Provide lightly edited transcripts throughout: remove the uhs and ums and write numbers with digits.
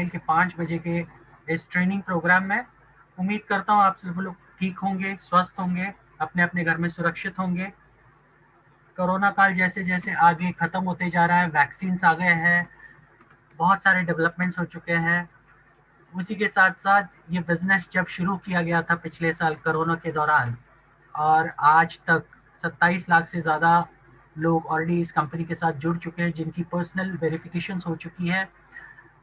के 5 बजे के इस ट्रेनिंग प्रोग्राम में। उम्मीद करता हूँ आप सब लोग ठीक होंगे, स्वस्थ होंगे, अपने अपने घर में सुरक्षित होंगे। कोरोना काल जैसे जैसे आगे खत्म होते जा रहा है, वैक्सीन आ गए हैं, बहुत सारे डेवलपमेंट्स हो चुके हैं। उसी के साथ साथ ये बिजनेस जब शुरू किया गया था पिछले साल कोरोना के दौरान, और आज तक 27 लाख से ज़्यादा लोग ऑलरेडी इस कंपनी के साथ जुड़ चुके हैं, जिनकी पर्सनल वेरिफिकेशन हो चुकी है।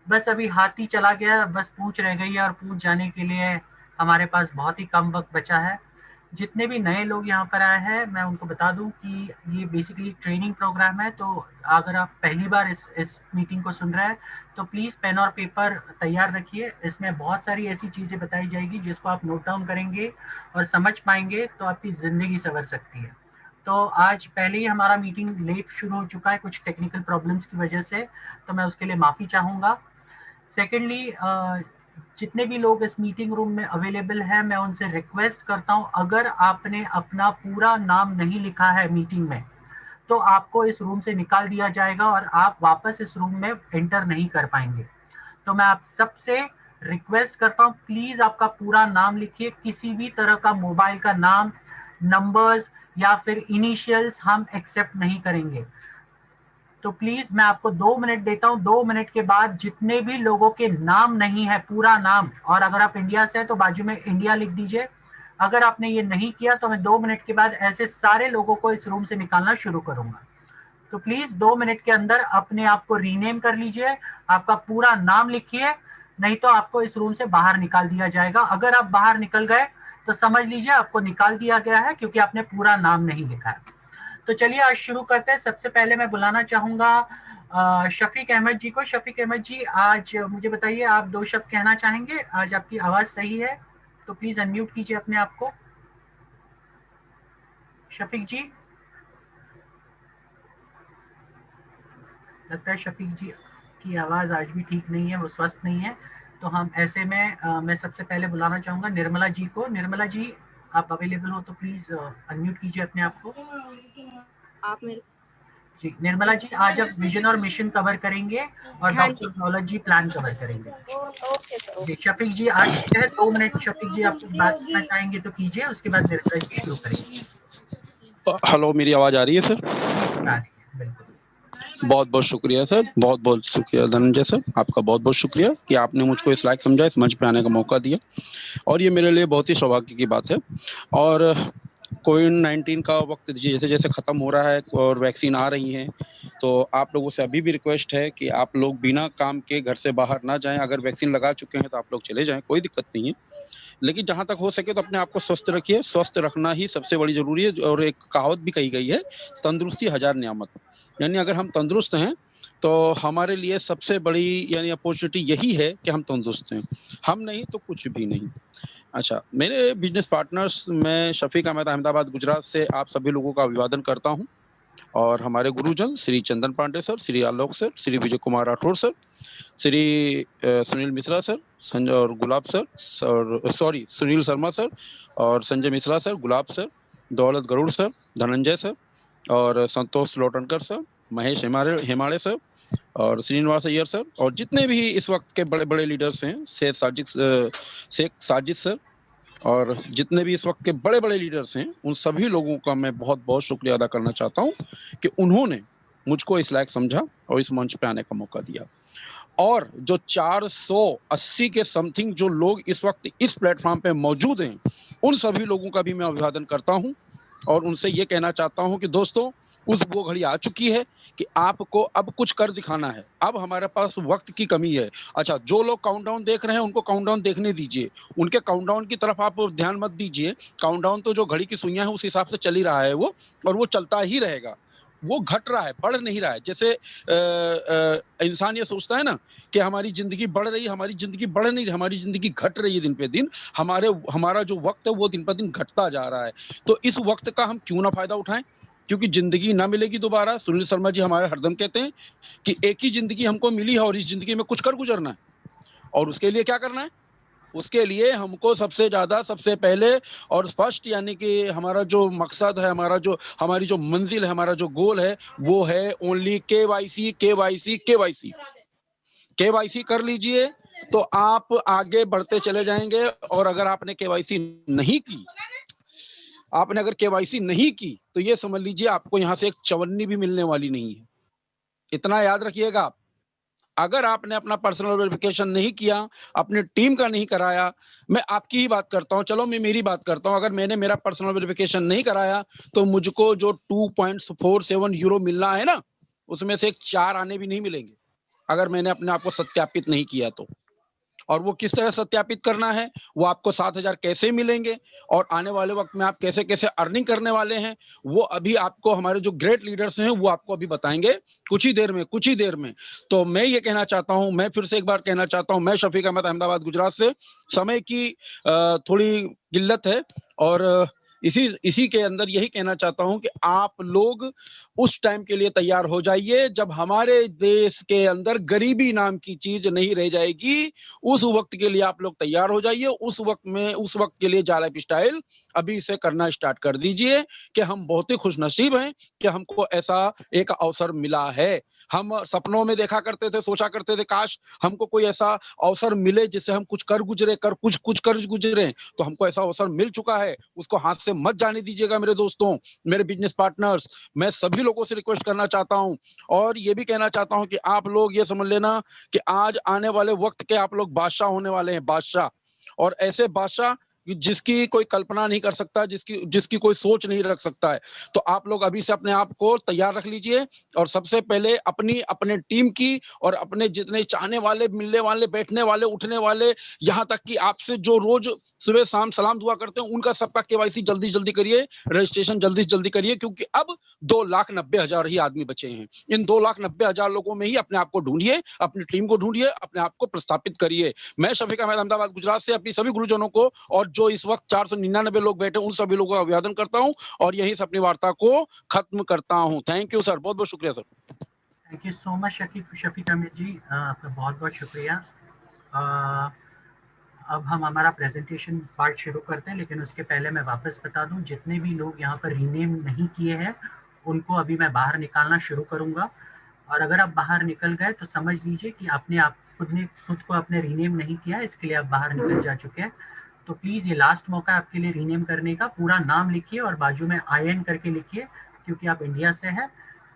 बस अभी हाथी चला गया, बस पूंछ रह गई है, और पूंछ जाने के लिए हमारे पास बहुत ही कम वक्त बचा है। जितने भी नए लोग यहाँ पर आए हैं, मैं उनको बता दूं कि ये बेसिकली ट्रेनिंग प्रोग्राम है। तो अगर आप पहली बार इस मीटिंग को सुन रहे हैं तो प्लीज़ पेन और पेपर तैयार रखिए। इसमें बहुत सारी ऐसी चीज़ें बताई जाएगी जिसको आप नोट डाउन करेंगे और समझ पाएंगे तो आपकी ज़िंदगी संवर सकती है। तो आज पहले ही हमारा मीटिंग लेट शुरू हो चुका है कुछ टेक्निकल प्रॉब्लम्स की वजह से, तो मैं उसके लिए माफ़ी चाहूँगा। सेकेंडली, जितने भी लोग इस मीटिंग रूम में अवेलेबल हैं, मैं उनसे रिक्वेस्ट करता हूं, अगर आपने अपना पूरा नाम नहीं लिखा है मीटिंग में तो आपको इस रूम से निकाल दिया जाएगा और आप वापस इस रूम में एंटर नहीं कर पाएंगे। तो मैं आप सबसे रिक्वेस्ट करता हूं, प्लीज आपका पूरा नाम लिखिए। किसी भी तरह का मोबाइल का नाम, नंबर्स या फिर इनिशियल्स हम एक्सेप्ट नहीं करेंगे। तो प्लीज मैं आपको 2 मिनट देता हूं। 2 मिनट के बाद जितने भी लोगों के नाम नहीं है, पूरा नाम, और अगर आप इंडिया से हैं तो बाजू में इंडिया लिख दीजिए। अगर आपने ये नहीं किया तो मैं 2 मिनट के बाद ऐसे सारे लोगों को इस रूम से निकालना शुरू करूंगा। तो प्लीज 2 मिनट के अंदर अपने आप को रीनेम कर लीजिए, आपका पूरा नाम लिखिए, नहीं तो आपको इस रूम से बाहर निकाल दिया जाएगा। अगर आप बाहर निकल गए तो समझ लीजिए आपको निकाल दिया गया है, क्योंकि आपने पूरा नाम नहीं लिखा है। तो चलिए आज शुरू करते हैं। सबसे पहले मैं बुलाना चाहूंगा शफीक अहमद जी को। शफीक अहमद जी, आज मुझे बताइए, आप 2 शब्द कहना चाहेंगे? आज आपकी आवाज सही है तो प्लीज अनम्यूट कीजिए अपने आप को। शफीक जी, लगता है शफीक जी की आवाज आज भी ठीक नहीं है, वो स्वस्थ नहीं है। तो हम ऐसे में मैं सबसे पहले बुलाना चाहूंगा निर्मला जी को। निर्मला जी, आप अवेलेबल हो तो प्लीज अनम्यूट कीजिए अपने आप को। आप मेरे जी निर्मला जी, आज आप विजन और मिशन कवर करेंगे और हाँ डॉक्टर जी, नॉलेज जी प्लान कवर करेंगे। ओके सर, जी शफीक जी, आज है 2 मिनट। शफीक जी, आप कुछ बात करना चाहेंगे तो कीजिए, उसके बाद निर्मला जी शुरू करेंगे। हेलो, मेरी आवाज आ रही है सर? आ रही है, बिल्कुल। बहुत बहुत शुक्रिया सर, बहुत बहुत शुक्रिया धनंजय सर, आपका बहुत बहुत शुक्रिया कि आपने मुझको इस लायक समझा, इस मंच पे आने का मौका दिया, और ये मेरे लिए बहुत ही सौभाग्य की बात है। और कोविड-19 का वक्त जैसे जैसे ख़त्म हो रहा है और वैक्सीन आ रही हैं, तो आप लोगों से अभी भी रिक्वेस्ट है कि आप लोग बिना काम के घर से बाहर ना जाएं। अगर वैक्सीन लगा चुके हैं तो आप लोग चले जाएं, कोई दिक्कत नहीं है। लेकिन जहाँ तक हो सके तो अपने आप को स्वस्थ रखिए, स्वस्थ रखना ही सबसे बड़ी ज़रूरी है। और एक कहावत भी कही गई है, तंदुरुस्ती हज़ार नियामत। यानी अगर हम तंदुरुस्त हैं तो हमारे लिए सबसे बड़ी यानी अपॉर्चुनिटी यही है कि हम तंदुरुस्त हैं। हम नहीं तो कुछ भी नहीं। अच्छा, मेरे बिज़नेस पार्टनर्स, मैं शफीक अहमद अहमदाबाद गुजरात से आप सभी लोगों का अभिवादन करता हूँ। और हमारे गुरुजन श्री चंदन पांडे सर, श्री आलोक sir, Shri Vijay Kumar Rathore sir, Shri Sunil Mishra sir, Sanjay और गुलाब सर, और सॉरी सुनील शर्मा सर और संजय मिश्रा सर, गुलाब सर, दौलत गरुड़ सर, धनंजय सर और संतोष लोटनकर सर, महेश हेमाड़े सर और श्रीनिवास अय्यर सर, और जितने भी इस वक्त के बड़े बड़े लीडर्स हैं, शेख साजिद सर, और जितने भी इस वक्त के बड़े बड़े लीडर्स हैं, उन सभी लोगों का मैं बहुत बहुत शुक्रिया अदा करना चाहता हूँ कि उन्होंने मुझको इस लायक समझा और इस मंच पे आने का मौका दिया। और जो 480 के समथिंग जो लोग इस वक्त इस प्लेटफॉर्म पे मौजूद हैं, उन सभी लोगों का भी मैं अभिवादन करता हूं और उनसे ये कहना चाहता हूं कि दोस्तों, वो घड़ी आ चुकी है कि आपको अब कुछ कर दिखाना है। अब हमारे पास वक्त की कमी है। अच्छा, जो लोग काउंटडाउन देख रहे हैं उनको काउंटडाउन देखने दीजिए, उनके काउंटडाउन की तरफ आप ध्यान मत दीजिए। काउंटडाउन तो जो घड़ी की सुइयां है उस हिसाब से चल ही रहा है वो, और वो चलता ही रहेगा। वो घट रहा है, बढ़ नहीं रहा है। जैसे इंसान ये सोचता है ना कि हमारी जिंदगी बढ़ रही है, हमारी जिंदगी बढ़ नहीं रही, हमारी जिंदगी घट रही है दिन पे दिन। हमारा जो वक्त है वो दिन पर दिन घटता जा रहा है। तो इस वक्त का हम क्यों ना फायदा उठाएं, क्योंकि जिंदगी ना मिलेगी दोबारा। सुनील शर्मा जी हमारे हरदम कहते हैं कि एक ही जिंदगी हमको मिली है और इस जिंदगी में कुछ कर गुजरना है। और उसके लिए क्या करना है? उसके लिए हमको सबसे ज्यादा, सबसे पहले और फर्स्ट, यानी कि हमारा जो मकसद है, हमारी जो मंजिल है, हमारा जो गोल है, वो है only KYC, KYC, KYC. KYC कर लीजिए, तो आप आगे बढ़ते चले जाएंगे। और अगर आपने केवाईसी नहीं की, आपने अगर केवाईसी नहीं की, तो ये समझ लीजिए आपको यहाँ से एक चवन्नी भी मिलने वाली नहीं है। इतना याद रखिएगा आप। अगर आपने अपना पर्सनल वेरिफिकेशन नहीं किया, अपनी टीम का नहीं कराया, मैं आपकी ही बात करता हूं, चलो मैं मेरी बात करता हूं, अगर मैंने मेरा पर्सनल वेरिफिकेशन नहीं कराया तो मुझको जो 2.47 यूरो मिलना है ना, उसमें से एक 4 आने भी नहीं मिलेंगे, अगर मैंने अपने आप को सत्यापित नहीं किया तो। और वो किस तरह सत्यापित करना है, वो आपको 7,000 कैसे मिलेंगे और आने वाले वक्त में आप कैसे कैसे अर्निंग करने वाले हैं, वो अभी आपको हमारे जो ग्रेट लीडर्स हैं वो आपको अभी बताएंगे कुछ ही देर में। तो मैं ये कहना चाहता हूं, मैं फिर से एक बार कहना चाहता हूं, मैं शफीक अहमद, अहमदाबाद गुजरात से। समय की थोड़ी किल्लत है और इसी के अंदर यही कहना चाहता हूं कि आप लोग उस टाइम के लिए तैयार हो जाइए जब हमारे देश के अंदर गरीबी नाम की चीज नहीं रह जाएगी। उस वक्त के लिए आप लोग तैयार हो जाइए। उस वक्त के लिए जा लाइफ स्टाइल अभी से करना स्टार्ट कर दीजिए कि हम बहुत ही खुशनसीब हैं कि हमको ऐसा एक अवसर मिला है। हम सपनों में देखा करते थे, सोचा करते थे काश हमको कोई ऐसा अवसर मिले जिससे हम कुछ कर गुजरे। तो हमको ऐसा अवसर मिल चुका है, उसको हाथ से मत जाने दीजिएगा मेरे दोस्तों, मेरे बिजनेस पार्टनर्स। मैं सभी लोगों से रिक्वेस्ट करना चाहता हूं और ये भी कहना चाहता हूं कि आप लोग ये समझ लेना कि आज आने वाले वक्त के आप लोग बादशाह होने वाले हैं, बादशाह। और ऐसे बादशाह जिसकी कोई कल्पना नहीं कर सकता, जिसकी कोई सोच नहीं रख सकता है। तो आप लोग अभी से अपने आप को तैयार रख लीजिए और सबसे पहले अपने टीम की और अपने जितने चाहने वाले, मिलने वाले, बैठने वाले, उठने वाले, यहाँ तक कि आपसे जो रोज सुबह शाम सलाम दुआ करते हैं, उनका सबका केवाईसी जल्दी करिए, रजिस्ट्रेशन जल्दी करिए, क्योंकि अब 2,90,000 ही आदमी बचे हैं। इन 2,90,000 लोगों में ही अपने आप को ढूंढिए, अपनी टीम को ढूंढिए, अपने आप को प्रस्थापित करिए। मैं शफीक अहमद, अहमदाबाद गुजरात से अपनी सभी गुरुजनों को और जो इस वक्त 499 लोग बैठे उन सभी लोगों का अभिवादन करता हूं और यहीं से अपनी वार्ता को खत्म करता हूं। थैंक यू सर, बहुत बहुत शुक्रिया sir. Thank you so much Shafiq Ahmad ji, आपका बहुत बहुत शुक्रिया। अब हम हमारा प्रेजेंटेशन पार्ट शुरू करते हैं, लेकिन उसके पहले मैं वापस बता दूं, जितने भी लोग यहाँ पर रीनेम नहीं किए हैं उनको अभी मैं बाहर निकालना शुरू करूँगा। और अगर आप बाहर निकल गए तो समझ लीजिए कि खुद को आपने रीनेम नहीं किया, इसके लिए आप बाहर निकल जा चुके हैं। तो प्लीज़ ये लास्ट मौका है आपके लिए रीनेम करने का। पूरा नाम लिखिए और बाजू में IN करके लिखिए, क्योंकि आप इंडिया से हैं।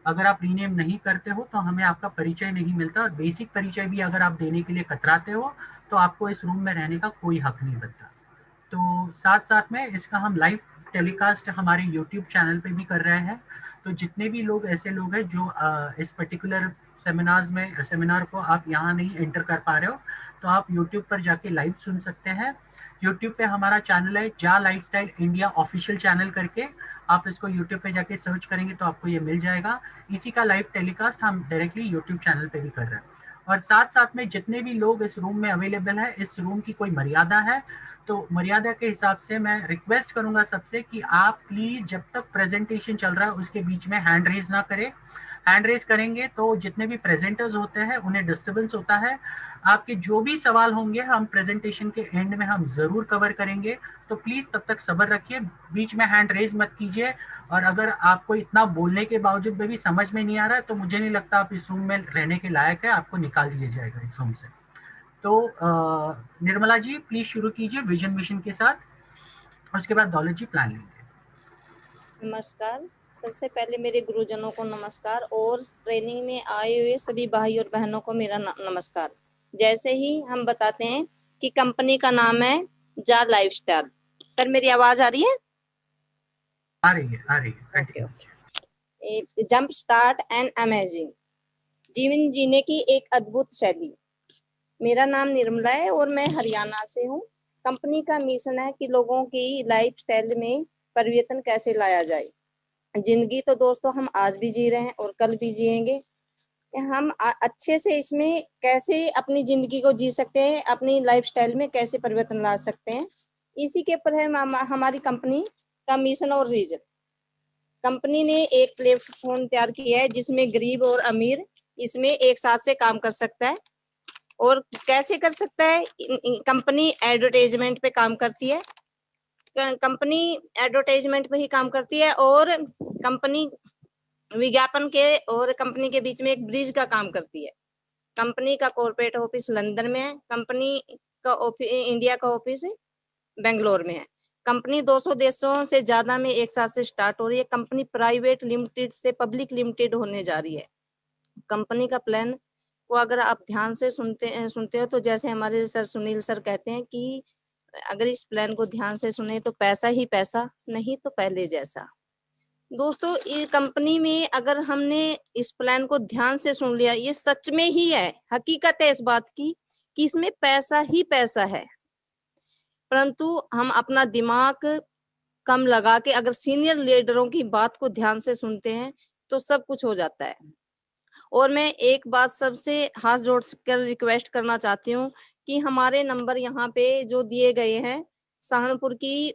अगर आप रीनेम नहीं करते हो तो हमें आपका परिचय नहीं मिलता, और बेसिक परिचय भी अगर आप देने के लिए कतराते हो तो आपको इस रूम में रहने का कोई हक नहीं बनता। तो साथ साथ में इसका हम लाइव टेलीकास्ट हमारे यूट्यूब चैनल पे भी कर रहे हैं। तो जितने भी लोग ऐसे लोग हैं जो इस पर्टिकुलर सेमिनार को आप यहाँ नहीं एंटर कर पा रहे हो, तो आप यूट्यूब पर जाके लाइव सुन सकते हैं। यूट्यूब पे हमारा चैनल है जा लाइफस्टाइल इंडिया ऑफिशियल चैनल करके, आप इसको यूट्यूब पे जाके सर्च करेंगे तो आपको ये मिल जाएगा। इसी का लाइव टेलीकास्ट हम डायरेक्टली यूट्यूब चैनल पे भी कर रहे हैं। और साथ साथ में जितने भी लोग इस रूम में अवेलेबल है, इस रूम की कोई मर्यादा है, तो मर्यादा के हिसाब से मैं रिक्वेस्ट करूंगा सबसे कि आप प्लीज जब तक प्रेजेंटेशन चल रहा है उसके बीच में हैंड रेज ना करें। हैंड रेज करेंगे तो जितने भी प्रेजेंटर्स होते हैं उन्हें डिस्टर्बेंस होता है। आपके जो भी सवाल होंगे हम प्रेजेंटेशन के एंड में हम जरूर कवर करेंगे, तो प्लीज तब तक सब्र रखिए, बीच में हैंड रेज मत कीजिए। और अगर आपको इतना बोलने के बावजूद भी समझ में नहीं आ रहा है तो मुझे नहीं लगता आप इस रूम में रहने के लायक है, आपको निकाल दिया जाएगा इस रूम से। तो निर्मला जी प्लीज शुरू कीजिए विजन मिशन के साथ, उसके बाद दौलत जी प्लान लेंगे। नमस्कार। सबसे पहले मेरे गुरुजनों को नमस्कार और ट्रेनिंग में आए हुए सभी भाई और बहनों को मेरा नमस्कार। जैसे ही हम बताते हैं कि कंपनी का नाम है जा लाइफस्टाइल। सर मेरी आवाज आ रही है? आ रही है। जंप स्टार्ट एंड अमेजिंग, जीवन जीने की एक अद्भुत शैली। मेरा नाम निर्मला है और मैं हरियाणा से हूँ। कंपनी का मिशन है कि लोगों की लाइफस्टाइल में परिवर्तन कैसे लाया जाए। जिंदगी तो दोस्तों हम आज भी जी रहे हैं और कल भी जिएंगे। हम अच्छे से इसमें कैसे अपनी जिंदगी को जी सकते हैं, अपनी लाइफस्टाइल में कैसे परिवर्तन ला सकते हैं, इसी के ऊपर है हमारी कंपनी का मिशन और रीजन। कंपनी ने एक प्लेटफॉर्म तैयार किया है जिसमें गरीब और अमीर इसमें एक साथ से काम कर सकता है। और कैसे कर सकता है? कंपनी एडवर्टाइजमेंट पे काम करती है, कंपनी एडवर्टाइजमेंट पे ही काम करती है और कंपनी विज्ञापन के और कंपनी के बीच में एक ब्रिज का काम करती है। कंपनी का कॉर्पोरेट ऑफिस लंदन में है, कंपनी का इंडिया का ऑफिस बेंगलोर में है। कंपनी 200 देशों से ज्यादा में एक साथ से स्टार्ट हो रही है। कंपनी प्राइवेट लिमिटेड से पब्लिक लिमिटेड होने जा रही है। कंपनी का प्लान को अगर आप ध्यान से सुनते हो तो जैसे हमारे सर सुनील सर कहते हैं कि अगर इस प्लान को ध्यान से सुने तो पैसा ही पैसा, नहीं तो पहले जैसा। दोस्तों, ये कंपनी में अगर हमने इस प्लान को ध्यान से सुन लिया, ये सच में ही है, हकीकत है इस बात की कि इसमें पैसा ही पैसा है। परंतु हम अपना दिमाग कम लगा के अगर सीनियर लीडरों की बात को ध्यान से सुनते हैं तो सब कुछ हो जाता है। और मैं एक बात सबसे हाथ जोड़ कर रिक्वेस्ट करना चाहती हूँ कि हमारे नंबर यहाँ पे जो दिए गए हैं, सहारनपुर की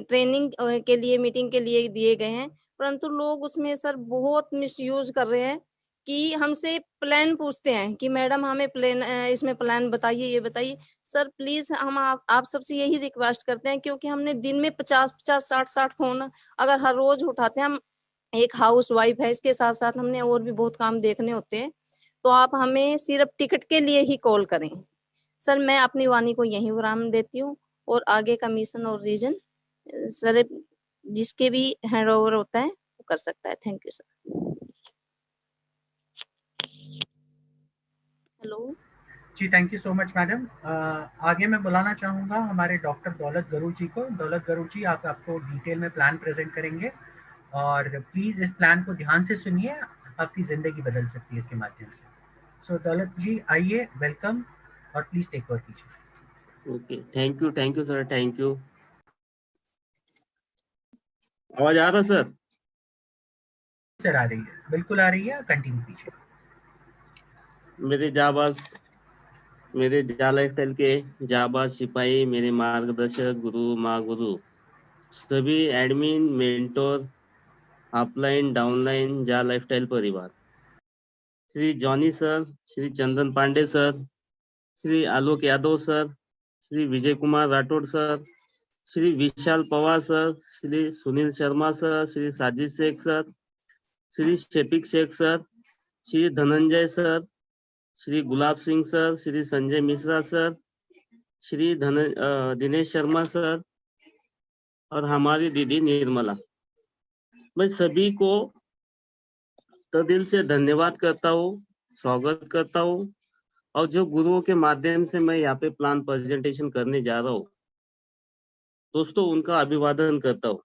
ट्रेनिंग के लिए, मीटिंग के लिए दिए गए हैं, परंतु लोग उसमें सर बहुत मिसयूज कर रहे हैं कि हमसे प्लान पूछते हैं कि मैडम हमें प्लान, इसमें प्लान बताइए, ये बताइए। सर प्लीज हम आप सबसे यही रिक्वेस्ट करते हैं, क्योंकि हमने दिन में 50-50, 60-60 फोन अगर हर रोज उठाते हैं, हम एक हाउस वाइफ है, इसके साथ साथ हमने और भी बहुत काम देखने होते हैं, तो आप हमें सिर्फ टिकट के लिए ही कॉल करें। सर मैं अपनी वाणी को यहीं विराम देती हूँ और आगे का मिशन और रीजन सर जिसके भी हैंड ओवर होता है वो कर सकता है। Thank you sir. Hello ji, thank you so much madam. आगे मैं बुलाना चाहूँगा हमारे डॉक्टर दौलत गरूर जी को। दौलत गरूर जी, आप आपको डिटेल में प्लान प्रेजेंट करेंगे और प्लीज़ इस प्लान को ध्यान से सुनिए, आपकी ज़िंदगी बदल सकती है इसके माध्यम से। सो दौलत जी आइए, वेलकम और प्लीज़ टेक ओवर कीजिए। Okay, thank you sir, thank you. आवाज आ रहा सर? सर आ रही है, बिल्कुल आ रही है, कंटिन्यू कीजिए। मेरे जा लाइफस्टाइल के जाबाज सिपाही, मेरे मार्गदर्शक, गुरु माँ गुरु, सभी admin, mentor, upline, downline, Jaa lifestyle परिवार, Shri Johnny sir, Shri Chandan Pandey sir, Shri Alok Yadav sir, Shri Vijay Kumar Rathod sir, Shri Vishal Pawar sir, Shri Sunil Sharma sir, Shri Sajid Shaikh sir, Shri Shafiq Shaikh sir, Shri Dhananjay sir, Shri Gulab Singh sir, Shri Sanjay Mishra sir, Shri Dinesh Sharma sir और हमारी दीदी निर्मला। मैं सभी को दिल से धन्यवाद करता हूँ, स्वागत करता हूँ, और जो गुरुओं के माध्यम से मैं यहाँ पे प्लान प्रेजेंटेशन करने जा रहा हूँ, दोस्तों उनका अभिवादन करता हूँ।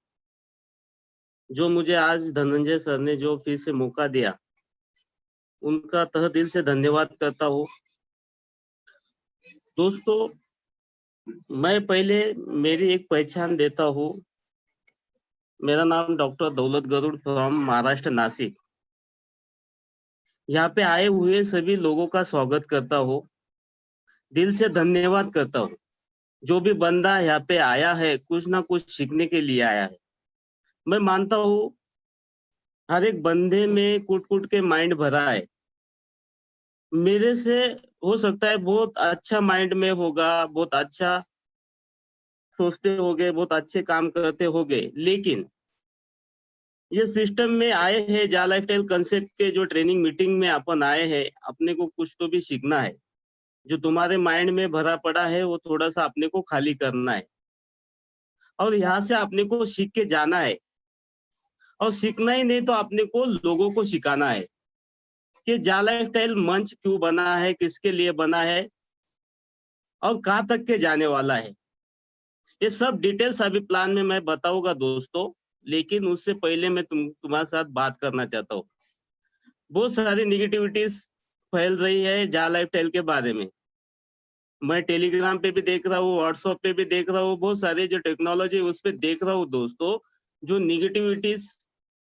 जो मुझे आज धनंजय सर ने जो फिर से मौका दिया, उनका तहे दिल से धन्यवाद करता हूँ। दोस्तों, मैं पहले मेरी एक पहचान देता हूँ। मेरा नाम डॉक्टर दौलत गरुड़ फ्रॉम महाराष्ट्र, नासिक। यहाँ पे आए हुए सभी लोगों का स्वागत करता हूँ, दिल से धन्यवाद करता हूँ। जो भी बंदा यहाँ पे आया है, कुछ ना कुछ सीखने के लिए आया है। मैं मानता हूँ हर एक बंदे में कुट के माइंड भरा है। मेरे से हो सकता है बहुत अच्छा माइंड में होगा, बहुत अच्छा सोचते होगे, बहुत अच्छे काम करते होगे, लेकिन ये सिस्टम में आए हैं, जा लाइफस्टाइल कंसेप्ट के जो ट्रेनिंग मीटिंग में अपन आए हैं, अपने को कुछ तो भी सीखना है। जो तुम्हारे माइंड में भरा पड़ा है वो थोड़ा सा अपने को खाली करना है, और यहाँ से अपने को सीख के जाना है। और सीखना ही नहीं तो अपने को लोगों को सिखाना है कि जा लाइफस्टाइल मंच क्यों बना है, किसके लिए बना है और कहाँ तक के जाने वाला है। ये सब डिटेल्स अभी प्लान में मैं बताऊंगा दोस्तों, लेकिन उससे पहले मैं तुम्हारे साथ बात करना चाहता हूँ। बहुत सारी निगेटिविटीज फैल रही है जा लाइफस्टाइल के बारे में। मैं टेलीग्राम पे भी देख रहा हूँ, व्हाट्सएप पे भी देख रहा हूँ, बहुत सारे जो टेक्नोलॉजी उस पे देख रहा हूँ दोस्तों। जो निगेटिविटीज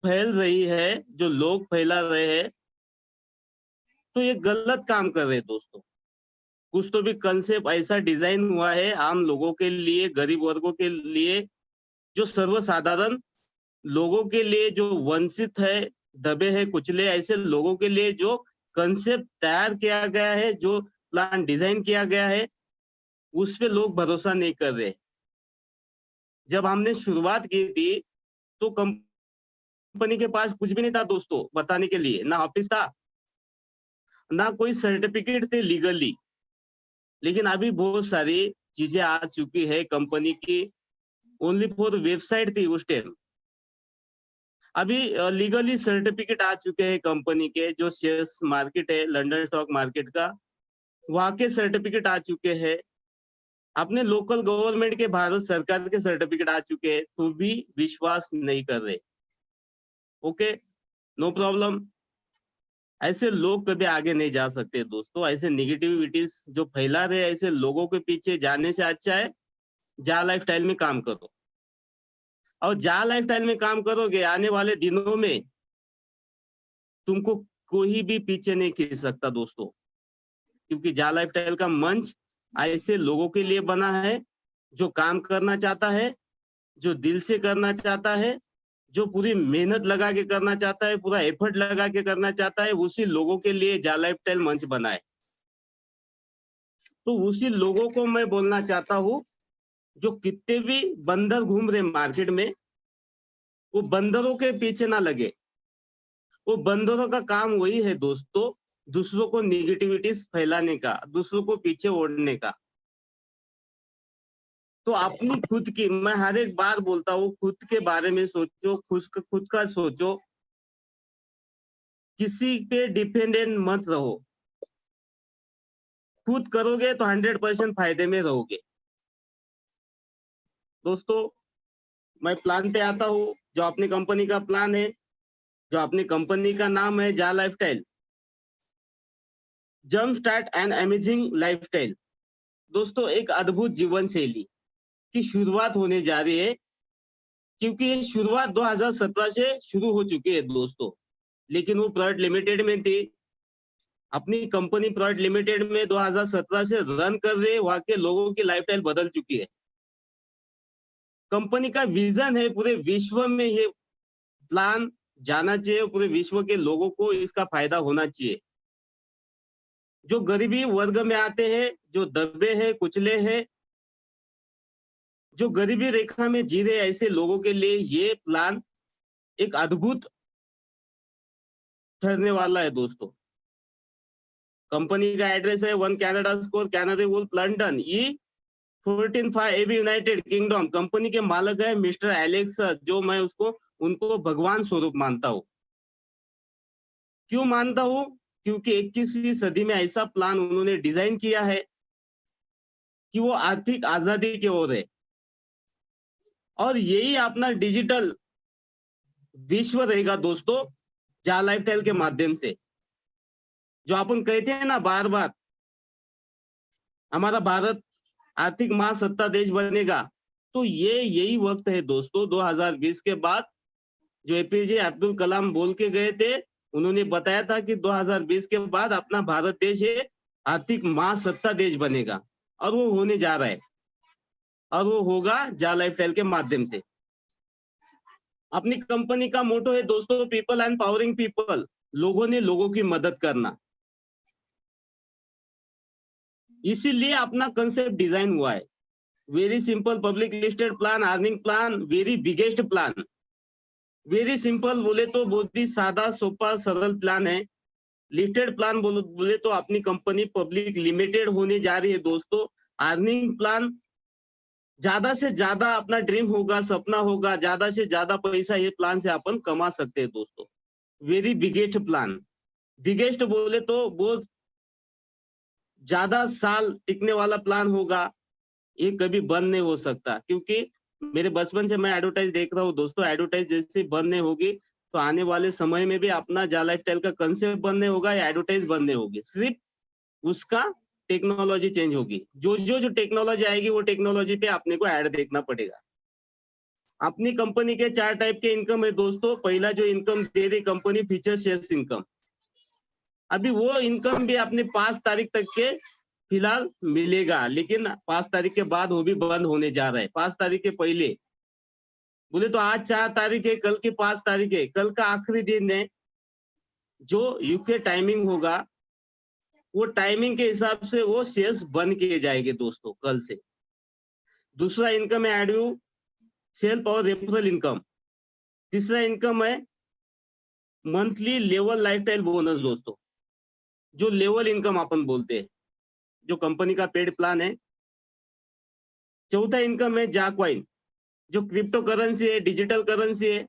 फैल रही है, जो लोग फैला रहे हैं, तो ये गलत काम कर रहे हैं दोस्तों। कुछ तो भी कंसेप्ट ऐसा डिजाइन हुआ है आम लोगों के लिए, गरीब वर्गों के लिए, जो सर्वसाधारण लोगों के लिए, जो वंचित है, दबे है, कुचले ऐसे लोगों के लिए जो कंसेप्ट तैयार किया गया है, जो प्लान डिजाइन किया गया है, उस पे लोग भरोसा नहीं कर रहे। जब हमने शुरुआत की थी तो कंपनी के पास कुछ भी नहीं था दोस्तों बताने के लिए, ना ऑफिस था, ना कोई सर्टिफिकेट थे लीगली, लेकिन अभी बहुत सारी चीजें आ चुकी है कंपनी की। ओनली फॉर वेबसाइट थी उस टाइम, अभी लीगली सर्टिफिकेट आ चुके हैं कंपनी के। जो शेयर्स मार्केट है लंदन स्टॉक मार्केट का, वहां के सर्टिफिकेट आ चुके हैं। अपने लोकल गवर्नमेंट के, भारत सरकार के सर्टिफिकेट आ चुके हैं, तो भी विश्वास नहीं कर रहे। Okay, no problem. ऐसे लोग कभी आगे नहीं जा सकते दोस्तों। ऐसे निगेटिविटीज जो फैला रहे, ऐसे लोगों के पीछे जाने से अच्छा है जा लाइफस्टाइल में काम करो। और जा लाइफस्टाइल में काम करोगे, आने वाले दिनों में तुमको कोई भी पीछे नहीं खींच सकता दोस्तों, क्योंकि जा लाइफस्टाइल का मंच ऐसे लोगों के लिए बना है जो काम करना चाहता है, जो दिल से करना चाहता है, जो पूरी मेहनत लगा के करना चाहता है, पूरा एफर्ट लगा के करना चाहता है, उसी लोगों के लिए जा लाइफस्टाइल मंच बना है। तो उसी लोगों को मैं बोलना चाहता हूँ, जो कितने भी बंदर घूम रहे मार्केट में, वो बंदरों के पीछे ना लगे। वो बंदरों का काम वही है दोस्तों, दूसरों को निगेटिविटी फैलाने का, दूसरों को पीछे ओढ़ने का। तो अपनी खुद की, मैं हर एक बार बोलता हूँ, खुद के बारे में सोचो, खुद का सोचो, किसी पे डिपेंडेंट मत रहो। खुद करोगे तो 100% फायदे में रहोगे दोस्तों। मैं प्लान पे आता हूँ, जो अपनी कंपनी का प्लान है, जो अपनी कंपनी का नाम है जा lifestyle, jump start and amazing lifestyle. दोस्तों, एक अद्भुत जीवन शैली की शुरुआत होने जा रही है, क्योंकि ये शुरुआत 2017 से शुरू हो चुकी है दोस्तों, लेकिन वो प्राइवेट लिमिटेड में थी। अपनी कंपनी प्राइवेट लिमिटेड में 2017 से रन कर रहे, वहां के लोगों की लाइफस्टाइल बदल चुकी है। कंपनी का विजन है पूरे विश्व में ये प्लान जाना चाहिए, पूरे विश्व के लोगों को इसका फायदा होना चाहिए। जो गरीबी वर्ग में आते हैं, जो दबे हैं, कुचले हैं, जो गरीबी रेखा में जी रहे, ऐसे लोगों के लिए ये प्लान एक अद्भुत ठहरने वाला है दोस्तों। कंपनी का एड्रेस है 1 Canada Square, Canary Wharf, London, E145 AB, United Kingdom. Company के मालिक है मिस्टर एलेक्स, जो मैं उनको भगवान स्वरूप मानता हूँ। क्यों मानता हूँ? क्योंकि 21वीं सदी में ऐसा प्लान उन्होंने डिजाइन किया है कि वो आर्थिक आजादी की ओर है। और यही अपना डिजिटल विश्व रहेगा दोस्तों, जा लाइफस्टाइल के माध्यम से। जो अपन कहते हैं ना बार बार, हमारा भारत आर्थिक महासत्ता देश बनेगा, तो यही वक्त है दोस्तों। 2020 के बाद जो एपीजे अब्दुल कलाम बोल के गए थे, उन्होंने बताया था कि 2020 के बाद अपना भारत देश है आर्थिक महासत्ता देश बनेगा, और वो होने जा रहा है, और वो होगा जा लाइफस्टाइल के माध्यम से। अपनी कंपनी का मोटो है दोस्तों, पीपल एंड पावरिंग पीपल, लोगों ने लोगों की मदद करना। इसीलिए अपना कंसेप्ट डिजाइन हुआ है। Very simple public listed plan, earning plan, very biggest plan. Very simple बोले तो बहुत ही सादा सोपा सरल प्लान है। लिस्टेड प्लान बोले तो अपनी कंपनी पब्लिक लिमिटेड होने जा रही है दोस्तों। अर्निंग प्लान, ज्यादा से ज्यादा अपना ड्रीम होगा, सपना होगा, ज्यादा से ज्यादा पैसा ये प्लान से अपन कमा सकते हैं दोस्तों। वेरी बिगेस्ट प्लान, बिगेस्ट बोले तो बहुत ज्यादा साल टिकने वाला प्लान होगा, ये कभी बंद नहीं हो सकता। क्योंकि मेरे बचपन से मैं एडवर्टाइज देख रहा हूँ दोस्तों, एडवर्टाइज जैसे बंद नहीं होगी, तो आने वाले समय में भी अपना जा लाइफस्टाइल का कंसेप्ट बंद नहीं होगा, या एडवर्टाइज बंद नहीं होगी, सिर्फ उसका टेक्नोलॉजी चेंज होगी। जो टेक्नोलॉजी आएगी, वो टेक्नोलॉजी पे अपने को ऐड देखना पड़ेगा। अपनी कंपनी के 4 टाइप के इनकम है दोस्तों। पहला जो इनकम दे रही कंपनी, फीचर शेयर्स इनकम। अभी वो इनकम भी अपने 5 तारीख तक के फिलहाल मिलेगा, लेकिन 5 तारीख के बाद वो भी बंद होने जा रहा है। 5 तारीख के पहले बोले तो आज 4 तारीख है, कल की 5 तारीख है, कल का आखिरी दिन है। जो यूके टाइमिंग होगा, वो टाइमिंग के हिसाब से वो शेयर्स बंद किए जाएंगे दोस्तों कल से। दूसरा इनकम है एडव्यू सेल्फ और रेफरल इनकम। तीसरा इनकम है मंथली लेवल लाइफस्टाइल बोनस दोस्तों। जो लेवल इनकम अपन बोलते हैं, जो कंपनी का पेड प्लान है। चौथा इनकम है जाकॉइन, जो क्रिप्टो करेंसी है, डिजिटल करेंसी है,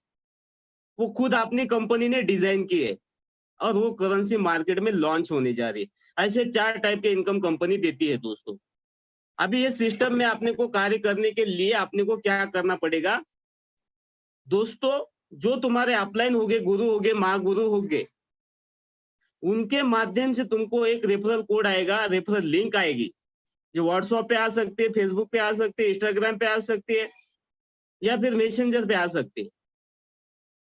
वो खुद अपनी कंपनी ने डिजाइन की है और वो करेंसी मार्केट में लॉन्च होने जा रही है। ऐसे 4 टाइप के इनकम कंपनी देती है दोस्तों। अभी ये सिस्टम में आपने को कार्य करने के लिए आपने को क्या करना पड़ेगा दोस्तों, जो तुम्हारे अपलाइन होंगे, गुरु होंगे, महागुरु होंगे, उनके माध्यम से तुमको एक रेफरल कोड आएगा, रेफरल लिंक आएगी, जो व्हाट्सएप पे आ सकती है, फेसबुक पे आ सकती है, इंस्टाग्राम पे आ सकती है, या फिर मैसेंजर पे आ सकती है।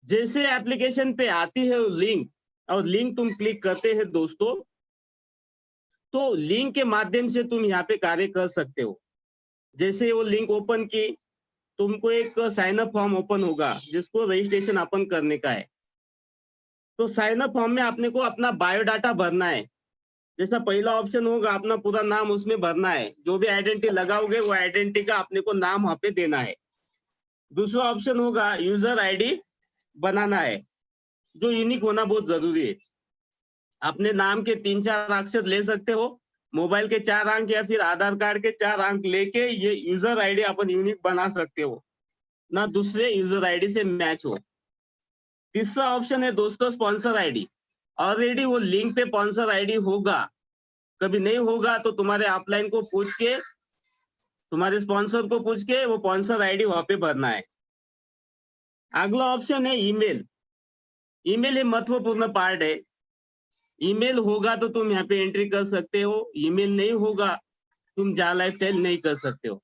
जैसे एप्लीकेशन पे आती है लिंक और लिंक तुम क्लिक करते हैं दोस्तों, तो लिंक के माध्यम से तुम यहाँ पे कार्य कर सकते हो। जैसे वो लिंक ओपन की, तुमको एक साइन अप फॉर्म ओपन होगा जिसको रजिस्ट्रेशन अपन करने का है। तो साइन अप फॉर्म में आपने को अपना बायोडाटा भरना है। जैसा पहला ऑप्शन होगा अपना पूरा नाम उसमें भरना है, जो भी आइडेंटिटी लगाओगे वो आइडेंटिटी का अपने को नाम वहां पे देना है। दूसरा ऑप्शन होगा यूजर आईडी बनाना है, जो यूनिक होना बहुत जरूरी है। अपने नाम के 3-4 अक्षर ले सकते हो, मोबाइल के 4 अंक या फिर आधार कार्ड के 4 अंक लेके ये यूजर आईडी अपन यूनिक बना सकते हो, ना दूसरे यूजर आईडी से मैच हो। तीसरा ऑप्शन है दोस्तों स्पॉन्सर आईडी। ऑलरेडी वो लिंक पे स्पॉन्सर आईडी होगा, कभी नहीं होगा तो तुम्हारे अपलाइन को पूछ के, तुम्हारे स्पॉन्सर को पूछ के वो स्पॉन्सर आईडी वहां पे भरना है। अगला ऑप्शन है ईमेल। ईमेल एक महत्वपूर्ण पार्ट है। ईमेल होगा तो तुम यहाँ पे एंट्री कर सकते हो, ईमेल नहीं होगा तुम जा लाइफस्टाइल नहीं कर सकते हो,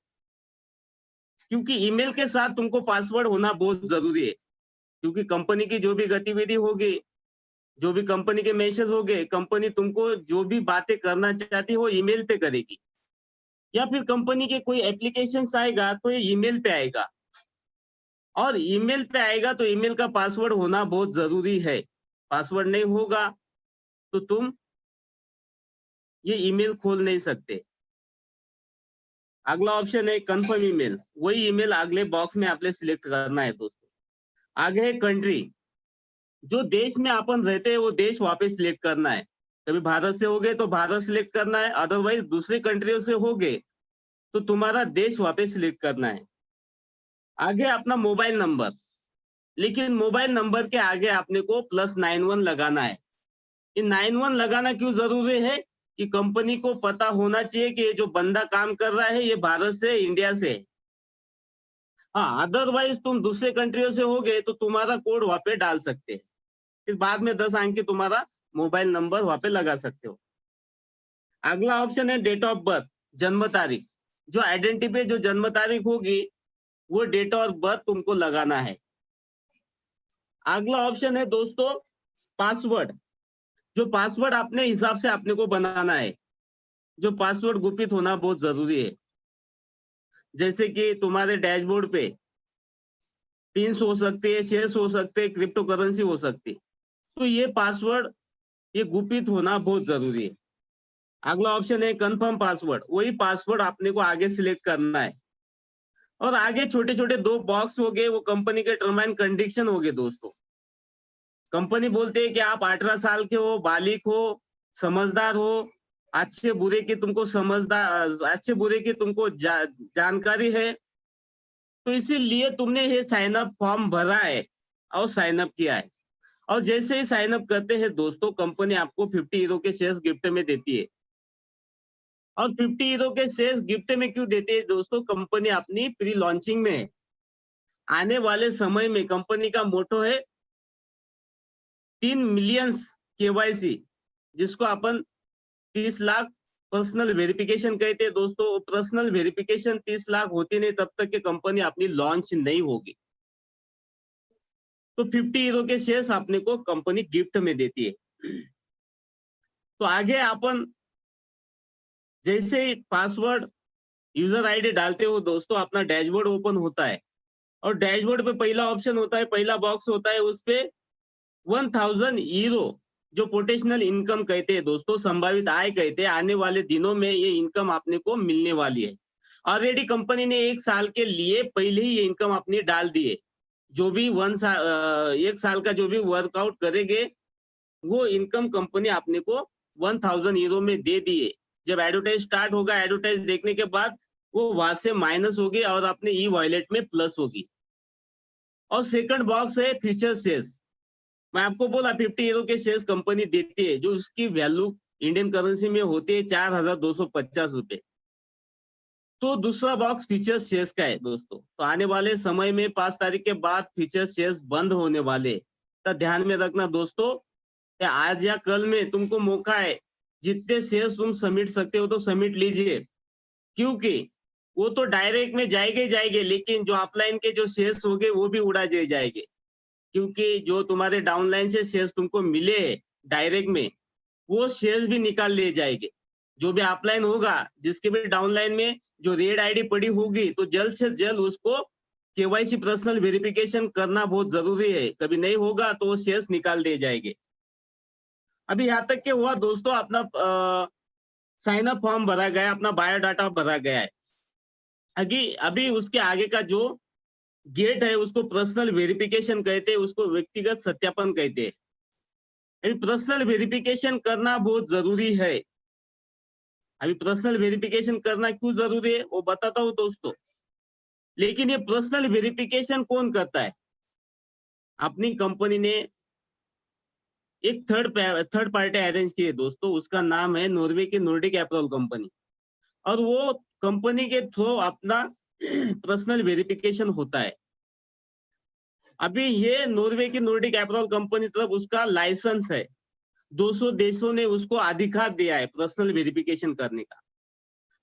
क्योंकि ईमेल के साथ तुमको पासवर्ड होना बहुत जरूरी है। क्योंकि कंपनी की जो भी गतिविधि होगी, जो भी कंपनी के मैसेज होंगे, कंपनी तुमको जो भी बातें करना चाहती है वो ईमेल पे करेगी, या फिर कंपनी के कोई एप्लीकेशन आएगा तो ये ईमेल पे आएगा, और ईमेल पे आएगा तो ईमेल का पासवर्ड होना बहुत जरूरी है। पासवर्ड नहीं होगा तो तुम ये ईमेल खोल नहीं सकते। अगला ऑप्शन है कंफर्म ईमेल। वही ईमेल अगले बॉक्स में आपने सिलेक्ट करना है दोस्तों। आगे है कंट्री, जो देश में अपन रहते हैं वो देश वापस सिलेक्ट करना है। कभी भारत से हो गए तो भारत सिलेक्ट करना है, अदरवाइज दूसरी कंट्रियों से हो गए तो तुम्हारा देश वापस सिलेक्ट करना है। आगे अपना मोबाइल नंबर, लेकिन मोबाइल नंबर के आगे आपने को +91 लगाना है। ये 91 लगाना क्यों जरूरी है कि कंपनी को पता होना चाहिए कि ये जो बंदा काम कर रहा है ये भारत से, इंडिया से। हाँ, अदरवाइज तुम दूसरे कंट्रियों से हो गए तो तुम्हारा कोड वहां पे डाल सकते हैं, फिर बाद में 10 अंक की तुम्हारा मोबाइल नंबर वहां पे लगा सकते हो। अगला ऑप्शन है डेट ऑफ बर्थ, जन्म तारीख। जो आइडेंटिटी पे जो जन्म तारीख होगी वो डेट ऑफ बर्थ तुमको लगाना है। अगला ऑप्शन है दोस्तों पासवर्ड। जो पासवर्ड अपने हिसाब से अपने को बनाना है, जो पासवर्ड गुपित होना बहुत जरूरी है। जैसे कि तुम्हारे डैशबोर्ड पे पिन्स हो सकते हैं, शेयर्स हो सकते हैं, क्रिप्टो करेंसी हो सकती है, तो ये पासवर्ड ये गुपित होना बहुत जरूरी है। अगला ऑप्शन है कंफर्म पासवर्ड। वही पासवर्ड आपने को आगे सिलेक्ट करना है, और आगे छोटे छोटे 2 बॉक्स हो गए, वो कंपनी के टर्म एंड कंडीशन हो गए दोस्तों। कंपनी बोलते हैं कि आप 18 साल के हो, बालिग हो, समझदार हो, अच्छे बुरे की तुमको अच्छे बुरे की तुमको जानकारी है, तो इसीलिए तुमने ये साइन अप फॉर्म भरा है और साइन अप किया है। और जैसे ही साइन अप करते हैं दोस्तों, कंपनी आपको 50 हीरो के शेयर्स गिफ्ट में देती है। और 50 हीरो के शेयर्स गिफ्ट में क्यों देती है दोस्तों? कंपनी अपनी प्री लॉन्चिंग में आने वाले समय में कंपनी का मोटो है 3 मिलियन KYC, जिसको अपन 30 लाख पर्सनल वेरिफिकेशन कहते हैं दोस्तों। पर्सनल वेरिफिकेशन 30 लाख होती नहीं तब तक कि कंपनी अपनी लॉन्च नहीं होगी। तो 50 हीरो के शेयर्स अपने को कंपनी गिफ्ट में देती है। तो आगे अपन जैसे ही पासवर्ड यूजर आईडी डालते हो दोस्तों, अपना डैशबोर्ड ओपन होता है, और डैशबोर्ड पे पहला ऑप्शन होता है, पहला बॉक्स होता है, उस पे 1000 हीरो जो पोटेंशियल इनकम कहते हैं दोस्तों, संभावित आय कहते हैं। आने वाले दिनों में ये इनकम आपने को मिलने वाली है। ऑलरेडी कंपनी ने 1 साल के लिए पहले ही ये इनकम अपनी डाल दी है। जो भी 1 साल का जो भी वर्कआउट करेंगे वो इनकम कंपनी आपने को 1000 यूरो में दे दिए। जब एडवर्टाइज स्टार्ट होगा, एडवर्टाइज देखने के बाद वो वहां से माइनस होगी और अपने ई वॉलेट में प्लस होगी। और सेकंड बॉक्स है फ्यूचर शेयर्स। मैं आपको बोला 50 यूरो के शेयर्स कंपनी देती है, जो उसकी वैल्यू इंडियन करेंसी में होती है 4250 रुपए। तो दूसरा बॉक्स फ्यूचर शेयर्स का है दोस्तों। तो आने वाले समय में 5 तारीख के बाद फ्यूचर शेयर्स बंद होने वाले, तो ध्यान में रखना दोस्तों, आज या कल में तुमको मौका है, जितने शेयर्स तुम समेट सकते हो तो समेट लीजिए, क्योंकि वो तो डायरेक्ट में जाएंगे ही जाएंगे, लेकिन जो अपलाइन के जो शेयर्स होंगे वो भी उड़ा दिए जाएंगे, क्योंकि जो तुम्हारे डाउनलाइन से शेयर्स तुमको मिले डायरेक्ट में, वो शेयर्स भी निकाल लिए जाएंगे। जो भी अपलाइन होगा, जिसके भी डाउनलाइन में जो रेड आईडी पड़ी होगी, तो जल्द से जल्द उसको केवाईसी पर्सनल वेरिफिकेशन करना बहुत जरूरी है। कभी नहीं होगा तो वो शेयर्स निकाल दिए जाएंगे। अभी यहाँ तक के हुआ दोस्तों, अपना साइन अप फॉर्म भरा गया, अपना बायोडाटा भरा गया है। अभी उसके आगे का जो गेट है उसको पर्सनल वेरिफिकेशन कहते हैं, उसको व्यक्तिगत सत्यापन कहते हैं। अभी पर्सनल वेरिफिकेशन करना बहुत जरूरी है। अभी पर्सनल वेरिफिकेशन करना क्यों जरूरी है वो बताता हूँ दोस्तों। लेकिन ये पर्सनल वेरिफिकेशन कौन करता है? अपनी कंपनी ने एक थर्ड पार्टी अरेंज की है दोस्तों, उसका नाम है नॉर्वे की नॉर्डिक अप्रूवल कंपनी, और वो कंपनी के थ्रू अपना पर्सनल वेरिफिकेशन होता है। अभी ये नॉर्वे की नॉर्डिक अप्रूवल कंपनी तरफ उसका लाइसेंस है, 200 देशों ने उसको अधिकार दिया है पर्सनल वेरिफिकेशन करने का।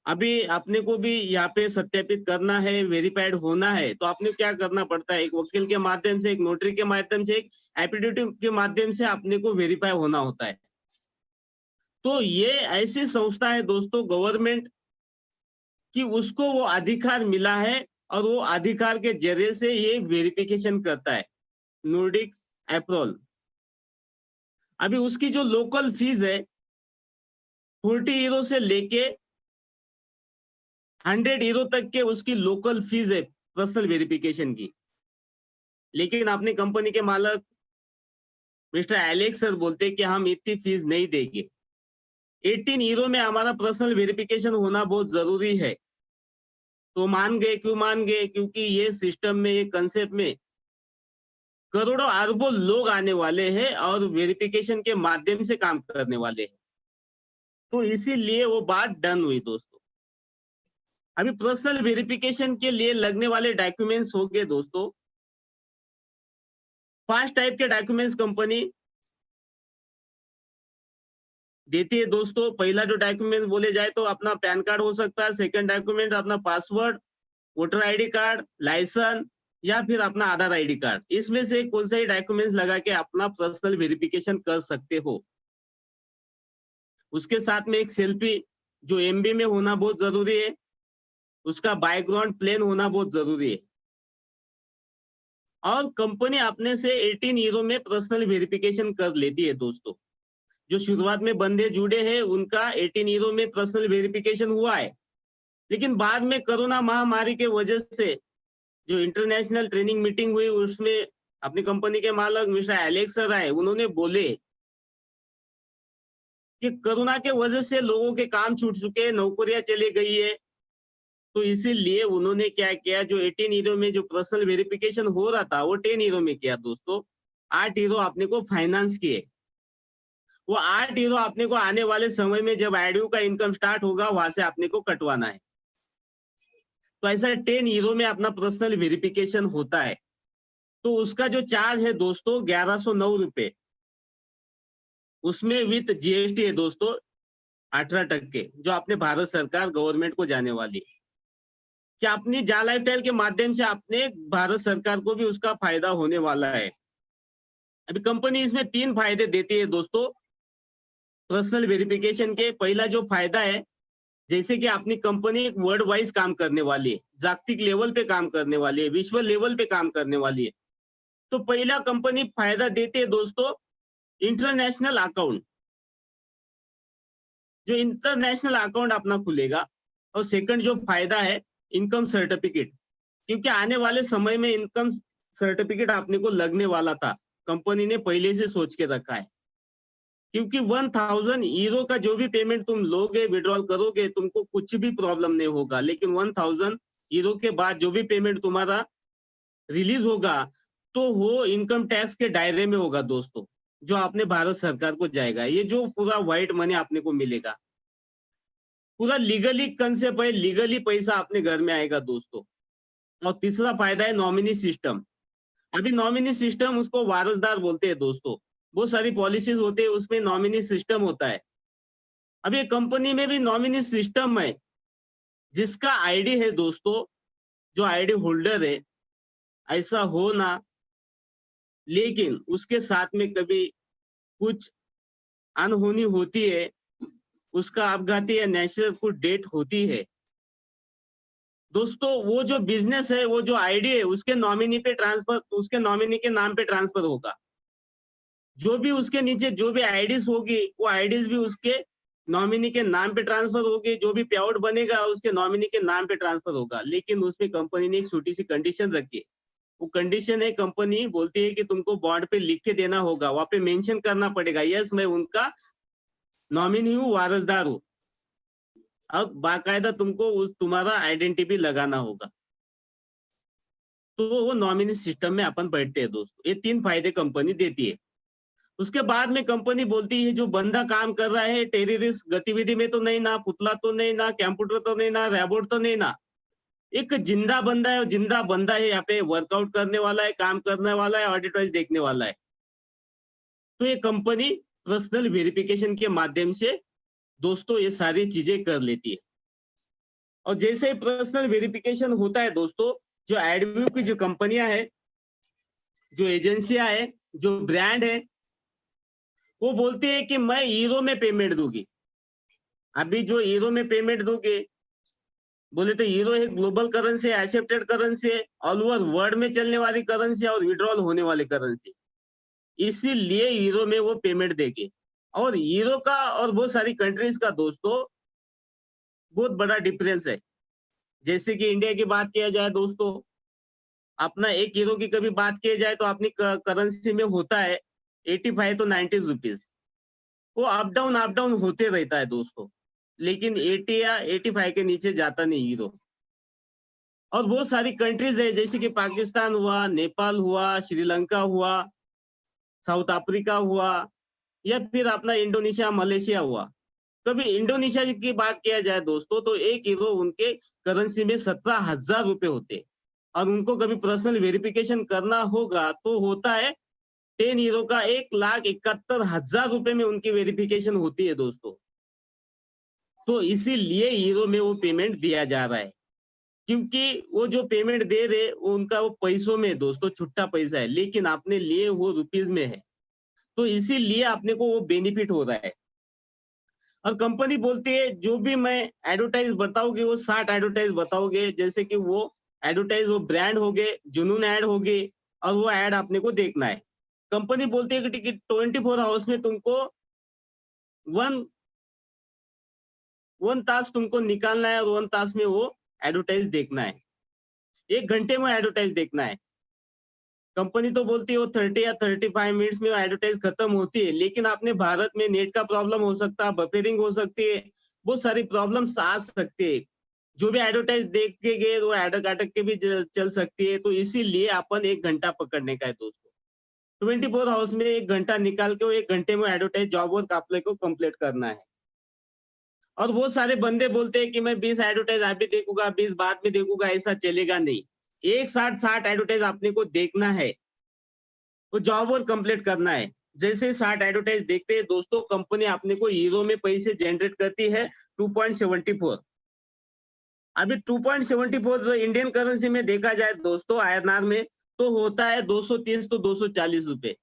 अभी आपने को भी यहाँ पे सत्यापित करना है, वेरीफाइड होना है, तो आपने क्या करना पड़ता है? एक वकील के माध्यम से, एक नोटरी के माध्यम से, एक एफिडेविट के माध्यम से अपने को वेरीफाई होना होता है। तो ये ऐसी संस्था है दोस्तों गवर्नमेंट कि उसको वो अधिकार मिला है, और वो अधिकार के जरिए से ये वेरिफिकेशन करता है, नॉर्डिक अप्रूवल। अभी उसकी जो लोकल फीस है 40 यूरो से लेके 100 यूरो तक के उसकी लोकल फीस है पर्सनल वेरिफिकेशन की। लेकिन अपनी कंपनी के मालक मिस्टर एलेक्स सर बोलते हैं कि हम इतनी फीस नहीं देंगे। 18 यूरो में हमारा पर्सनल वेरिफिकेशन होना बहुत जरूरी है। तो मान गए, क्यों मान गए? क्योंकि ये सिस्टम में, ये कंसेप्ट में करोड़ों अरबों लोग आने वाले हैं और वेरिफिकेशन के माध्यम से काम करने वाले हैं, तो इसीलिए वो बात डन हुई दोस्तों। अभी पर्सनल वेरिफिकेशन के लिए लगने वाले डॉक्यूमेंट्स हो गए दोस्तों, 5 टाइप के डॉक्यूमेंट्स कंपनी देती है दोस्तों। पहला जो डॉक्यूमेंट बोले जाए तो अपना पैन कार्ड हो सकता है, सेकंड डॉक्यूमेंट अपना password, voter ID card, licence, या फिर अपना आधार आईडी कार्ड। इसमें से कौन सा ही डॉक्यूमेंट्स लगा के अपना पर्सनल वेरिफिकेशन कर सकते हो। उसके साथ में एक सेल्फी जो एमबी में होना बहुत जरूरी है, उसका बैकग्राउंड प्लेन होना बहुत जरूरी है। और कंपनी अपने से 18 यूरो में पर्सनल वेरिफिकेशन कर लेती है दोस्तों। जो शुरुआत में बंदे जुड़े हैं उनका 18 यूरो में पर्सनल वेरिफिकेशन हुआ है, लेकिन बाद में कोरोना महामारी के वजह से जो इंटरनेशनल ट्रेनिंग मीटिंग हुई, उसमें अपनी कंपनी के मालक मिस्टर एलेक्स सर आए। उन्होंने बोले कि कोरोना के वजह से लोगों के काम छूट चुके हैं, नौकरियां चली गई है, तो इसीलिए उन्होंने क्या किया, जो 18 यूरो में जो पर्सनल वेरिफिकेशन हो रहा था वो 10 यूरो में किया दोस्तों। 8 यूरो आपने को फाइनेंस किए। वो 8 यूरो आपने को आने वाले समय में जब आईडीयू का इनकम स्टार्ट होगा वहां से आपने को कटवाना है। तो ऐसा 10 यूरो में अपना पर्सनल वेरिफिकेशन होता है। तो उसका जो चार्ज है दोस्तों 1109 रुपए, उसमें विथ जीएसटी है दोस्तों 18%, जो अपने भारत सरकार गवर्नमेंट को जाने वाली है। क्या अपनी जा लाइफस्टाइल के माध्यम से अपने भारत सरकार को भी उसका फायदा होने वाला है। अभी कंपनी इसमें 3 फायदे देती है दोस्तों पर्सनल वेरिफिकेशन के। पहला जो फायदा है, जैसे कि अपनी कंपनी एक वर्ल्ड वाइज काम करने वाली है, जागतिक लेवल पे काम करने वाली है, विश्व लेवल पे काम करने वाली है, तो पहला कंपनी फायदा देती है दोस्तों इंटरनेशनल अकाउंट, जो इंटरनेशनल अकाउंट अपना खुलेगा। और सेकंड जो फायदा है इनकम सर्टिफिकेट, क्योंकि आने वाले समय में इनकम सर्टिफिकेट अपने को लगने वाला था, कंपनी ने पहले से सोच के रखा है क्योंकि 1000 यूरो का जो भी पेमेंट तुम लोगे, विड्रॉल करोगे, तुमको कुछ भी प्रॉब्लम नहीं होगा। लेकिन 1000 यूरो के बाद जो भी पेमेंट तुम्हारा रिलीज होगा तो वो इनकम टैक्स के दायरे में होगा दोस्तों, जो आपने भारत सरकार को जाएगा। ये जो पूरा व्हाइट मनी आपने को मिलेगा, पूरा लीगली कंसेप्ट है, लीगली पैसा अपने घर में आएगा दोस्तों। और तीसरा फायदा है नॉमिनी सिस्टम। अभी नॉमिनी सिस्टम उसको वारसदार बोलते हैं दोस्तों। बहुत सारी पॉलिसीज होते हैं, उसमें नॉमिनी सिस्टम होता है। अभी कंपनी में भी नॉमिनी सिस्टम है, जिसका आईडी है दोस्तों, जो आईडी होल्डर है, ऐसा हो ना, लेकिन उसके साथ में कभी कुछ अनहोनी होती है, उसका आपघाती या नेचुरल कुछ डेट होती है दोस्तों, वो जो बिजनेस है, वो जो आईडी है, उसके नॉमिनी पे ट्रांसफर, उसके नॉमिनी के नाम पे ट्रांसफर होगा। जो भी उसके नीचे जो भी आईडीज होगी, वो आईडीज भी उसके नॉमिनी के नाम पे ट्रांसफर होगी। जो भी पे आउट बनेगा उसके नॉमिनी के नाम पे ट्रांसफर होगा। लेकिन उसमें कंपनी ने एक छोटी सी कंडीशन रखी है। वो कंडीशन है, कंपनी बोलती है कि तुमको बॉन्ड पे लिख के देना होगा, वहां पे मेंशन करना पड़ेगा, यस मैं उनका नॉमिनी हूँ, वारसदार हूँ। अब बाकायदा तुमको तुम्हारा आइडेंटिटी लगाना होगा। तो वो नॉमिनी सिस्टम में अपन बैठते हैं दोस्तों। ये 3 फायदे कंपनी देती है। उसके बाद में कंपनी बोलती है जो बंदा काम कर रहा है टेररिस्ट गतिविधि में तो नहीं ना, पुतला तो नहीं ना, कंप्यूटर तो नहीं ना, रोबोट तो नहीं ना, एक जिंदा बंदा है। और जिंदा बंदा है, यहाँ पे वर्कआउट करने वाला है, काम करने वाला है, ऑडिट वाइज देखने वाला है। तो ये कंपनी पर्सनल वेरिफिकेशन के माध्यम से दोस्तों ये सारी चीजें कर लेती है। और जैसे ही पर्सनल वेरिफिकेशन होता है दोस्तों, जो एडव्यू की जो कंपनियां है, जो एजेंसियां है, जो ब्रांड है, वो बोलते हैं कि मैं यूरो में पेमेंट दूंगी। अभी जो यूरो में पेमेंट दूंगी, बोले तो यूरो एक global currency, accepted currency, all over world में चलने वाली करेंसी और विड्रॉल होने वाली करेंसी, इसीलिए यूरो में वो पेमेंट देंगे। और यूरो का और बहुत सारी कंट्रीज का दोस्तों बहुत बड़ा डिफरेंस है। जैसे कि इंडिया की बात किया जाए दोस्तों, अपना 1 यूरो की कभी बात किया जाए तो अपनी करेंसी में होता है 85 तो 90 रुपीज। वो अप डाउन होते रहता है दोस्तों, लेकिन 80 या 85 के नीचे जाता नहीं यूरो। और बहुत सारी कंट्रीज है, जैसे कि पाकिस्तान हुआ, नेपाल हुआ, श्रीलंका हुआ, साउथ अफ्रीका हुआ, या फिर अपना इंडोनेशिया, मलेशिया हुआ। कभी इंडोनेशिया की बात किया जाए दोस्तों, तो 1 यूरो उनके करेंसी में 17,000 रुपए होते हैं। और उनको कभी पर्सनल वेरिफिकेशन करना होगा तो होता है 10 यूरो का 1,71,000 रुपए में उनकी वेरिफिकेशन होती है दोस्तों। तो इसीलिए यूरो में वो पेमेंट दिया जा रहा है, क्योंकि वो जो पेमेंट दे रहे वो उनका वो पैसों में दोस्तों, छुट्टा पैसा है, लेकिन आपने लिए वो रुपीज में है। तो इसीलिए आपने को वो बेनिफिट हो रहा है। और कंपनी बोलती है जो भी मैं एडवर्टाइज बताओगे वो 60 एडवर्टाइज बताओगे, जैसे कि वो एडवर्टाइज वो ब्रांड हो गए, जुनून ऐड हो गए, और वो ऐड आपने को देखना है। कंपनी बोलती है कि 24 आवर्स में तुमको वन तास तुमको निकालना है, और 1 तास में वो एडवर्टाइज देखना है, 1 घंटे में एडवर्टाइज देखना है। कंपनी तो बोलती है वो 30 या 35 मिनट्स में एडवर्टाइज खत्म होती है, लेकिन आपने भारत में नेट का प्रॉब्लम हो सकता है, बफरिंग हो सकती है, बहुत सारी प्रॉब्लम्स आ सकती है। जो भी एडवर्टाइज देख के गए वो अटक अटक के भी चल सकती है। तो इसीलिए अपन 1 घंटा पकड़ने का है दोस्तों। 24 आवर्स में 1 घंटा निकाल के वो 1 घंटे में एडवर्टाइज जॉब वर्क आपने को कंप्लीट करना है। और बहुत सारे बंदे बोलते हैं कि मैं 20 एडवर्टाइज अभी देखूंगा, 20 बाद में देखूंगा, ऐसा चलेगा नहीं। एक साथ 60 एडवर्टाइज आपने को देखना है, वो जॉब वर्क कंप्लीट करना है। जैसे 60 एडवर्टाइज देखते हैं दोस्तों, कंपनी अपने को यूरो में पैसे जनरेट करती है 2.74। अभी 2.74 जो इंडियन करेंसी में देखा जाए दोस्तों, INR में, तो होता है 230 तो 240 रुपए।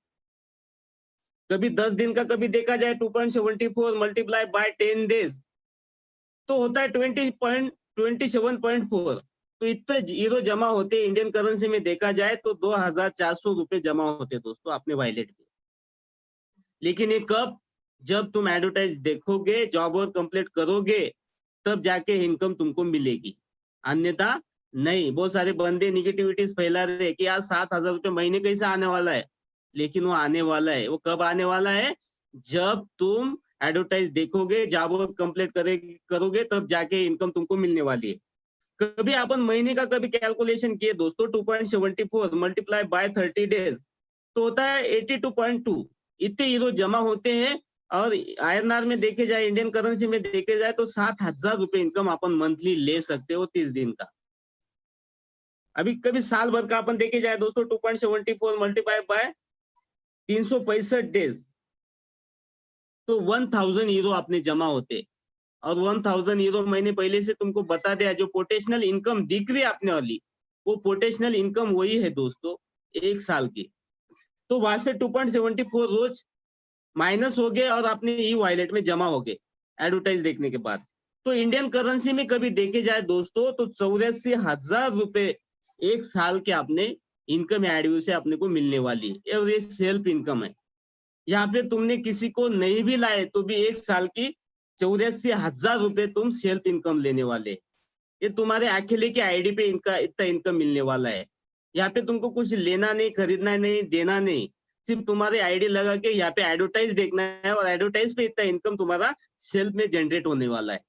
कभी 10 दिन का कभी देखा जाए 2.74 मल्टीप्लाई बाय 10 डेज तो होता है 27.4। तो इतने यूरो जमा होते इंडियन करेंसी में देखा जाए तो 2,400 रुपए जमा होते दोस्तों अपने वॉलेट में। लेकिन ये कब, जब तुम एडवर्टाइज देखोगे, जॉब वर्क कंप्लीट करोगे, तब जाके इनकम तुमको मिलेगी, अन्यथा नहीं। बहुत सारे बंदे निगेटिविटीज फैला रहे हैं कि यार 7,000 रुपए महीने कैसे आने वाला है, लेकिन वो आने वाला है। वो कब आने वाला है, जब तुम एडवर्टाइज देखोगे, जॉब वर्क कंप्लीट करोगे, तब जाके इनकम तुमको मिलने वाली है। कभी अपन महीने का कभी कैलकुलेशन किए दोस्तों, 2.74 मल्टीप्लाई बाय 30 डेज तो होता है 82.2। इतने हीरो जमा होते हैं। और INR में देखे जाए, इंडियन करेंसी में देखे जाए तो 7,000 रुपए इनकम अपन मंथली ले सकते हो 30 दिन का। अभी कभी साल भर का अपन देखे जाए दोस्तों, 2.74 मल्टीप्लाई बाय 365 डेज तो 1000 हीरो अपने जमा होते। और 1000 हीरो मैंने पहले से तुमको बता दिया, जो पोटेंशियल इनकम दिख रही है अपने वाली, वो पोटेंशियल इनकम वही है दोस्तों, 1 साल की। तो वहां से 2.74 रोज माइनस हो गए और अपने ई वॉलेट में जमा हो गए एडवर्टाइज देखने के बाद। तो इंडियन करेंसी में कभी देखे जाए दोस्तों तो 84,000 रुपए 1 साल के अपने इनकम एडव्यू से अपने को मिलने वाली है। और ये सेल्फ इनकम है। यहाँ पे तुमने किसी को नहीं भी लाए तो भी 1 साल की 84,000 रुपए तुम सेल्फ इनकम लेने वाले। ये तुम्हारे अकेले के आईडी पे इनका इतना इनकम मिलने वाला है। यहाँ पे तुमको कुछ लेना नहीं, खरीदना नहीं, देना नहीं, सिर्फ तुम्हारे आईडी लगा के यहाँ पे एडवर्टाइज देखना है और एडवर्टाइज पे इतना इनकम तुम्हारा सेल्फ में जनरेट होने वाला है।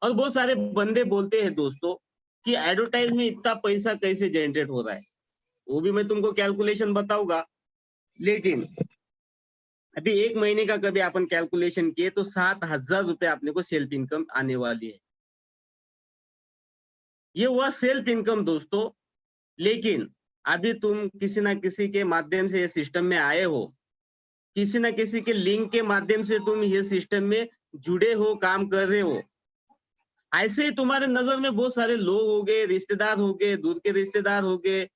और बहुत सारे बंदे बोलते हैं दोस्तों कि एडवर्टाइज में इतना पैसा कैसे जनरेट हो रहा है, वो भी मैं तुमको कैलकुलेशन बताऊंगा। लेकिन अभी 1 महीने का कभी अपन कैलकुलेशन किए तो 7,000 रुपए अपने को सेल्फ इनकम आने वाली है। ये हुआ सेल्फ इनकम दोस्तों। लेकिन अभी तुम किसी ना किसी के माध्यम से ये सिस्टम में आए हो, किसी ना किसी के लिंक के माध्यम से तुम ये सिस्टम में जुड़े हो, काम कर रहे हो। ऐसे ही तुम्हारे नजर में बहुत सारे लोग हो गए, रिश्तेदार हो गए, दूर के रिश्तेदार हो गए,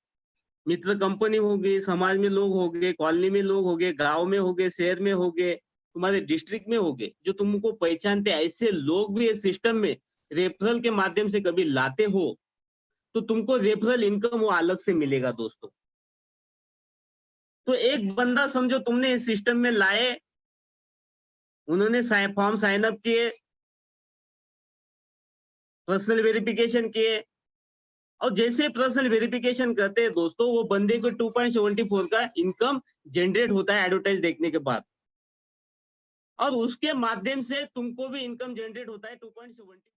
मित्र कंपनी हो गई, समाज में लोग हो गए, कॉलोनी में लोग हो गए, गांव में हो गए, शहर में हो गए, तुम्हारे डिस्ट्रिक्ट में हो गए, जो तुमको पहचानते। ऐसे लोग भी इस सिस्टम में रेफरल के माध्यम से कभी लाते हो तो तुमको रेफरल इनकम वो अलग से मिलेगा दोस्तों। तो एक बंदा समझो तुमने इस सिस्टम में लाए, उन्होंने फॉर्म साइन अप किए, पर्सनल वेरिफिकेशन किए, और जैसे पर्सनल वेरिफिकेशन करते हैं दोस्तों, वो बंदे को 2.74 का इनकम जनरेट होता है एडवर्टाइज देखने के बाद। और उसके माध्यम से तुमको भी इनकम जनरेट होता है 2.74।